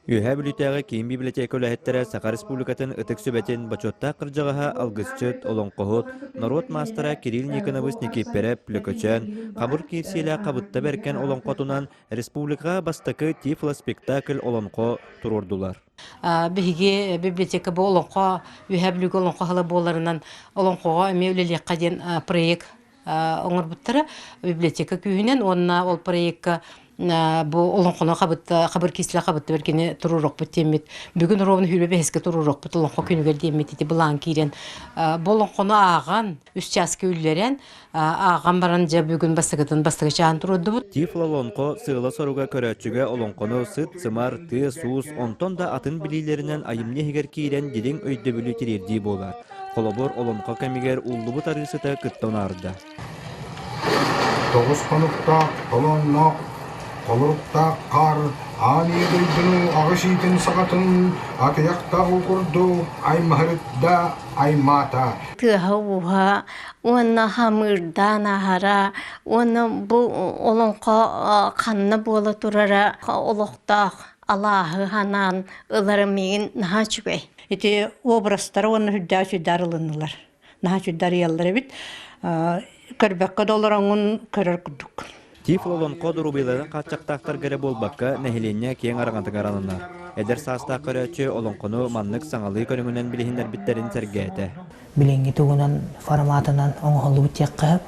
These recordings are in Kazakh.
Үһә бүлітәғі кейін библиотека өләһеттері Сақа Республикатын ытык сөбәтін бачотта қыржағаға алгысчыт, олонқоғыт, народ мастера Кирилл Никоновыз Никиппереп, Плекочан, қабыр кирсиелі қабытта беркен олонқотунан республикаға бастықы тифло спектакль олонқо тұрордулар. Биһиги библиотека бу олонқо, үһә бүлігі олонқо халы боларынан олонқоға өме өлелек қаден проект оңыр бұттыры библиотека күйінен, онына ол проектка бу олонқоно қабыр кесілі қабытты бергені тұруроқ бұт демет. Бүгін ровын хүрбе бәске тұруроқ бұт олонқо күнігер демет еті бұлан кейрен. Бұл олонқоно аған, үс часке үллерен аған баран жа бүгін бастығытын бастығы жағын тұрудды бұт. Тифло олонқо сығыла соруға көрәтчіге олонқоно сыт, сымар, ты, суыз, онтон да атын білейлерінен айымне хегер кейрен дедің өйді бүлі терердей болар. Қолабор олонқо кәмігер ұллы бұт арысыта күттон арды. Тоғыз қонықта, қолоннақ, қолырықта қар, ани дүйдіну ағышитін сағатын, атаяқта ұқырду, аймағырытда аймата. Тыхауға, оны хамырдан ағара, оны бұл олонқо қанны болы тұрара, олықтақ, Аллахы ханан, ыларымеген наға чүгей. Эти образтары оны хүдді дарылынылар. Наға жүддар елдері бит. Көрбәкка долар оңын көрір күдік. Тифло олонқо дұрубайларын қатшақтақтар гәрі болбаққа нәхиленне кейін арағантың аранына. Әдер саста көрәтші олонқону маннық саңалы көріңінен білігіндер біттерін сәргәйті. Bilingi tuğunan formatından oğulu bıçak kıp,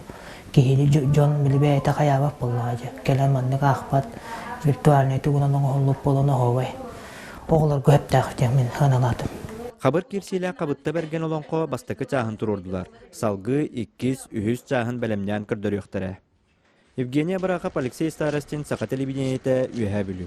kihili John bilbe ayta kayabak bollaca. Gelen manlık akbat, virtualne tuğunan oğulu bolunu hovay. Oğullar köp tağıcak men hanaladım. Xabır kirsiyle qabıtta bergen olonqo bastakı çahın tururdular. Salgı 2-3 çahın belemden kırdır yoxtara. Evgeniya Barakap, Alexey Starostin, Saqa televideniyete üye bülü.